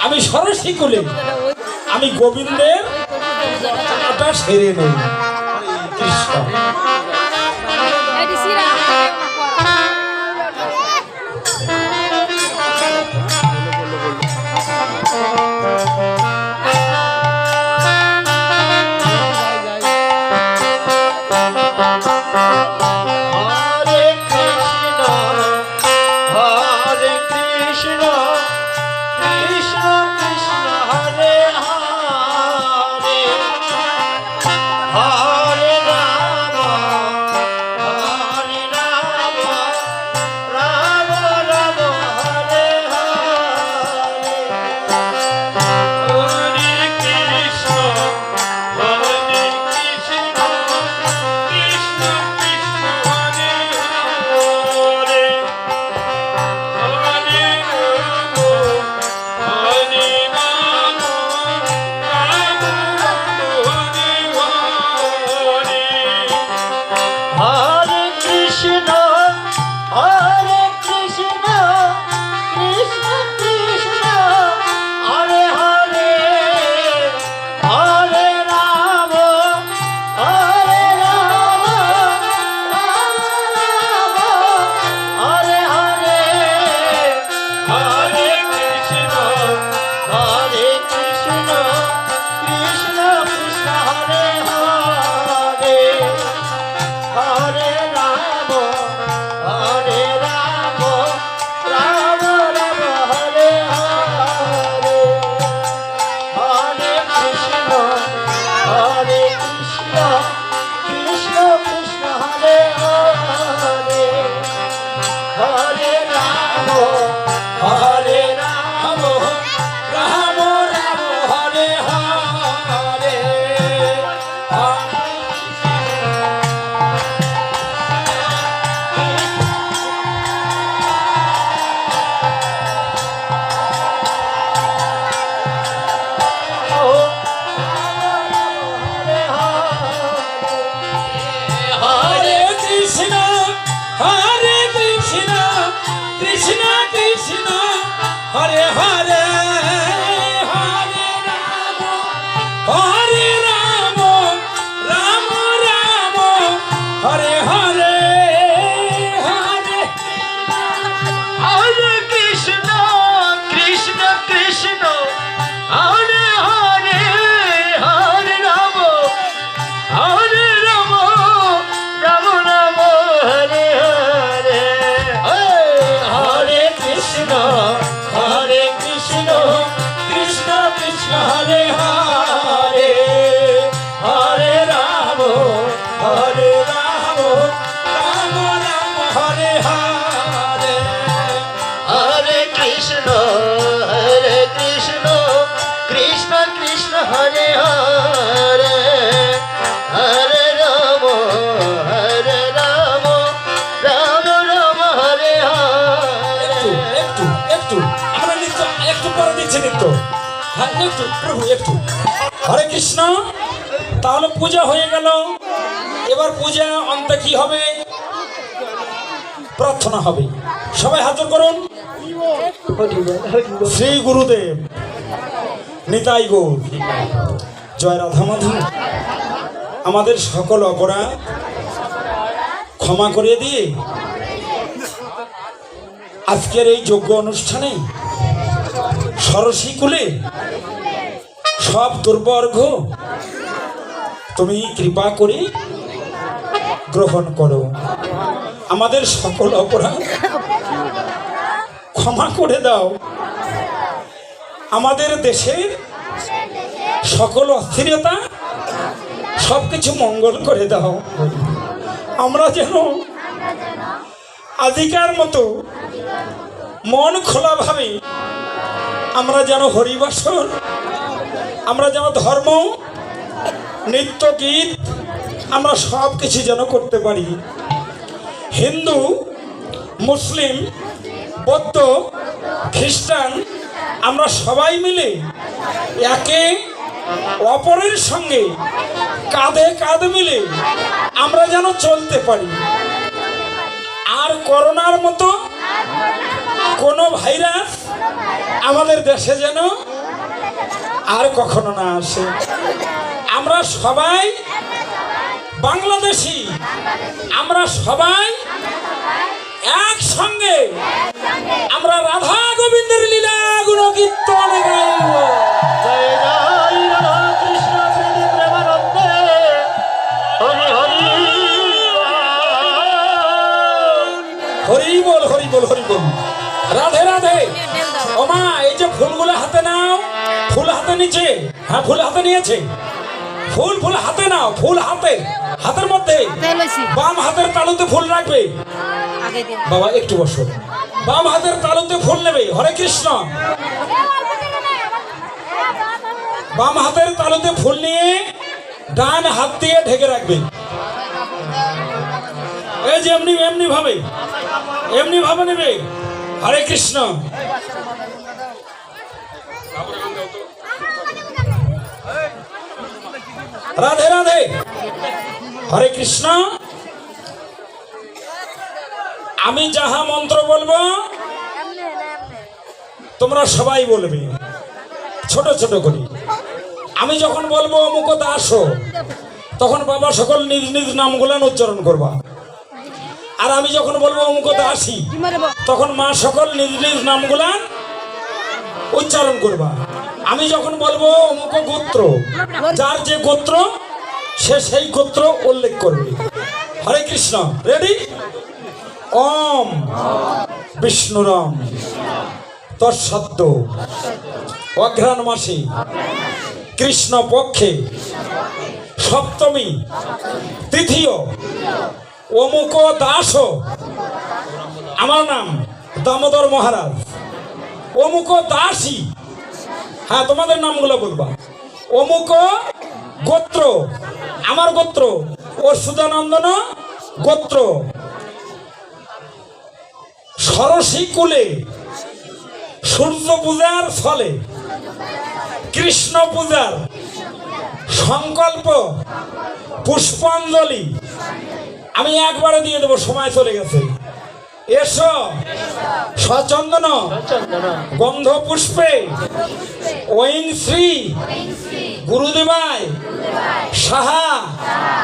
আমি সরসী কুলে আমি গোবিন্দের সেরে নেই কৃষ্ণ। हरे हरे हरे राम राम राम हरे हरे हरे हरे कृष्ण कृष्ण कृष्ण हरे हरे हरे राम राम राम हरे हरे हरे कृष्ण कृष्ण कृष्ण हरे हरे हरे राम राम राम हरे हरे हरे कृष्ण कृष्ण कृष्ण हरे हरे हरे राम राम राम हरे हरे একটু আমরা নিত্য একটু পরে দিচ্ছি নিত্য হ্যাঁ একটু প্রভু একটু হরে কৃষ্ণ। তাহলে পূজা হয়ে গেল, এবার পূজা অন্তে কি হবে? প্রার্থনা হবে। সবাই হাজির করুন। শ্রী গুরুদেব নিতাই গৌর জয় রাধা মাধব। আমাদের সকল অপরাধ ক্ষমা করে দিয়ে আজকের এই যজ্ঞ অনুষ্ঠানে সরসী কুলে সব দুর্বর্গ তুমি কৃপা করে গ্রহণ করো। আমাদের সকল অপরাধ ক্ষমা করে দাও। আমাদের দেশের সকল অস্থিরতা সবকিছু মঙ্গল করে দাও। আমরা যেন আদিকার মতো মন খোলাভাবে আমরা যেন হরিবাসর, আমরা যেন ধর্ম নৃত্য গীত আমরা সব কিছু যেন করতে পারি। হিন্দু, মুসলিম, বৌদ্ধ, খ্রিস্টান আমরা সবাই মিলে একে অপরের সঙ্গে কাঁধে কাঁধ মিলে আমরা যেন চলতে পারি। আর করোনার মতো কোনো ভাইরাস আমাদের দেশে যেন আর কখনো না আসে। আমরা সবাই বাংলাদেশি, আমরা সবাই একসঙ্গে আমরা রাধা গোবিন্দের লীলা গুণকীর্তন গাইব। জয় জয় রাধা কৃষ্ণ প্রীতি প্রেমানন্দে হরি হরি হরি বল হরি বল হরি বল। রাধে রাধে। ওমা এই যে ফুলগুলো হাতে নাও, ফুল হাতে নিচে, হ্যাঁ ফুল হাতে নিয়েছে, ফুল ফুল হাতে নাও, ফুল হাতে, হাতের মধ্যে বাম হাতের তালুতে ফুল রাখবে। বাবা একটু বসো, বাম হাতের তালুতে ফুল নেবে। হরে কৃষ্ণ। বাম হাতের তালুতে ফুল নিয়ে ডান হাত দিয়ে ঢেকে রাখবে। এই যে এমনি এমনি ভাবে, এমনি ভাবে নেবে। হরে কৃষ্ণ। রাধে রাধে। হরে কৃষ্ণ। আমি যাহা মন্ত্র বলবো তোমরা সবাই বলবে ছোট ছোট করে। আমি যখন বলবো অমুক দাস, তখন বাবা সকল নিজ নিজ নামগুলান উচ্চারণ করবা। আর আমি যখন বলবো অমুক দাসী, তখন মা সকল নিজ নিজ নামগুলান উচ্চারণ করবা। আমি যখন বলবো অমুক গোত্র, যার যে গোত্র সে সেই গোত্র উল্লেখ করবে। হরে কৃষ্ণ। রেডি? ওম বিষ্ণুরাম তৎসদ্য অঘ্রাণ মাসে কৃষ্ণ পক্ষে সপ্তমী তৃতীয় অমুক দাস, আমার নাম দামোদর মহারাজ, অমুক দাসী, হ্যাঁ তোমাদের নামগুলো বলবা। অমুক গোত্র, আমার গোত্র অচ্যুতানন্দন গোত্র, ষোড়শী কুলে সূর্য পূজার ফলে কৃষ্ণ পূজার সংকল্প পুষ্পাঞ্জলি আমি একবারে দিয়ে দেবো, সময় চলে গেছে। এসো সচন্দন গন্ধ পুষ্পে ওইং শ্রী গুরুদেবায় সাহা।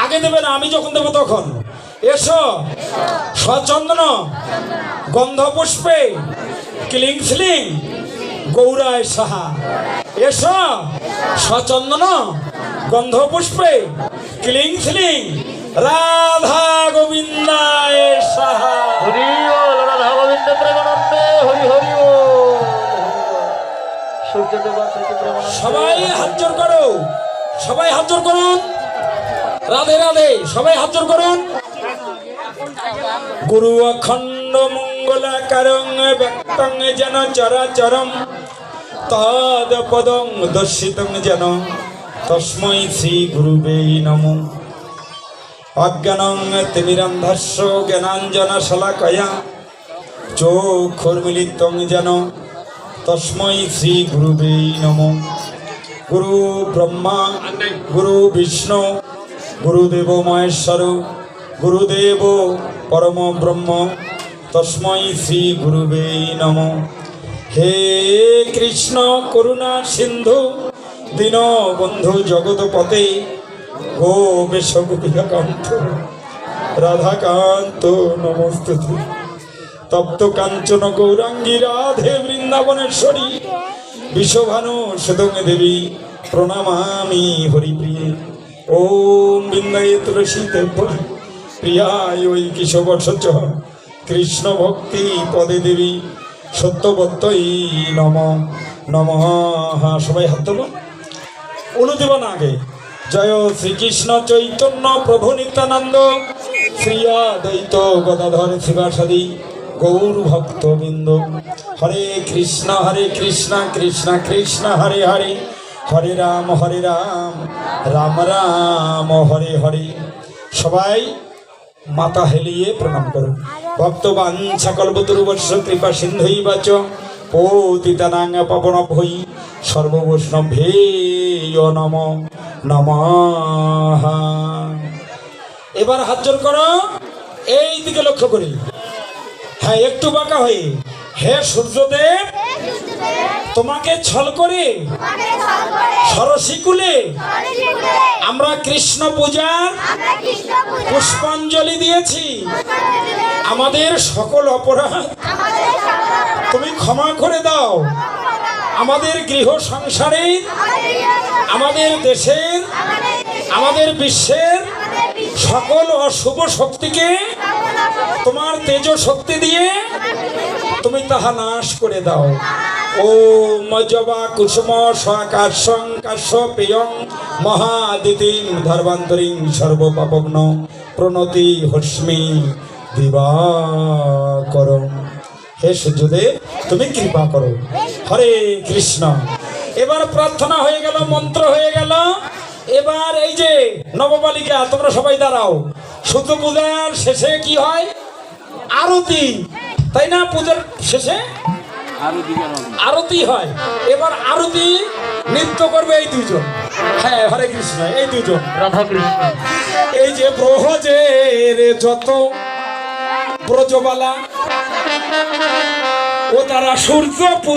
আগে দেবে না, আমি যখন দেবো তখন। এসো সচন্দন গন্ধ পুষ্পে ক্লিং স্লিং গৌরায় সাহা। এসো সচন্দন গন্ধ পুষ্পে ক্লিং স্লিং রাধা গোবিন্দায় সাহা। হরি বল রাধা গোবিন্দ প্রেমানন্দে হরি হরি বল। সূর্যদেব প্রীতি প্রেমানন্দে। সবাই হাত জোর করো, সবাই হাত জোর করুন। রাধে রাধে। সবাই হাত জোর করুন। গুরু অখণ্ড মঙ্গলাকারং ব্যক্তং যেন চরাচরম তদ পদং দর্শিতং যেন তস্मै শ্রী গুরুবে নমঃ। অজ্ঞানং তিমিরান্ধস্য জ্ঞানাঞ্জন শলাকয়া চক্ষুর্মিলিতং যেন তস্मै শ্রী গুরুবে নমঃ। গুরু ব্রহ্মা গুরু বিষ্ণু গুরুদেব মহেশ্বর গুরুদেব পরম ব্রহ্ম তস্मै শ্রী গুরুবে নমঃ। হে কৃষ্ণ করুণা সিন্ধু দীনবন্ধু জগৎপতে গোপেশ গোপিকান্ত রাধাকান্ত নমস্তুতে। তপ্ত কাঞ্চন গৌরাঙ্গী রাধে বৃন্দাবনেশ্বরী বিশ্বভানু সুদং দেবী প্রণমামি হরিপ্রিয়ে। ওম বৃন্দায়ে তুলসী দেবী প্রিয়ায় ওই কিশবর্ষ কৃষ্ণ ভক্তি পদে দেবী সত্যবত্তই নম নম। হ্যাঁ সবাই হাত তোলো, উলু দেব না আগে। জয় শ্রীকৃষ্ণ চৈতন্য প্রভু নিত্যানন্দ শ্রী অদ্বৈত গদাধর শিবাসাদি গৌর ভক্তবৃন্দ। হরে কৃষ্ণ কৃষ্ণ কৃষ্ণ হরে হরে, হরে রাম রাম রাম হরে হরে। সবাই মাথা হেলিয়ে প্রণাম করুন। ভক্তবাঞ্ছা কল্পতরুবর্ষ কৃপা সিন্ধুইবাচ পতিতানাং পাবনভৈ সর্ববৈষ্ণবেয় নমো নমঃ। এবার হাত জোর করো এই দিকে লক্ষ্য করি। হ্যাঁ একটু বাঁকা হয়ে হে সূর্যদেব, তোমাকে ছল করে সরসীকুলে আমরা কৃষ্ণ পূজার পুষ্পাঞ্জলি দিয়েছি। আমাদের সকল অপরাধ তুমি ক্ষমা করে দাও। আমাদের গৃহ সংসারে, আমাদের দেশের, আমাদের বিশ্বের সকল অশুভ শক্তিকে তোমার তেজ শক্তি দিয়ে তুমি তাহা নাশ করে দাও। ও মজবা কুসুম স্বাকাশং কাশ্যপেয়ং মহাদিতিং ধর্মান্তরিং সর্বপাপগ্ন প্রণতি হস্মি দিবাকরং। হে সূর্যদেব, তুমি কৃপা করো। হরে কৃষ্ণ। এবার প্রার্থনা হয়ে গেল, মন্ত্র হয়ে গেল। এবার এই যে নববালিকা, তোমরা সবাই দাঁড়াও। সূর্য পূজার শেষে কি হয়? আরতি, তাই না? পূজার শেষে আরতি হয়। এবার আরতি নৃত্য করবে এই দুজন। হ্যাঁ, হরে কৃষ্ণ। এই দুজন রাধা কৃষ্ণ। এই যে ব্রহ্মজের যত ব্রজবালা ও তারা সূর্য পূজা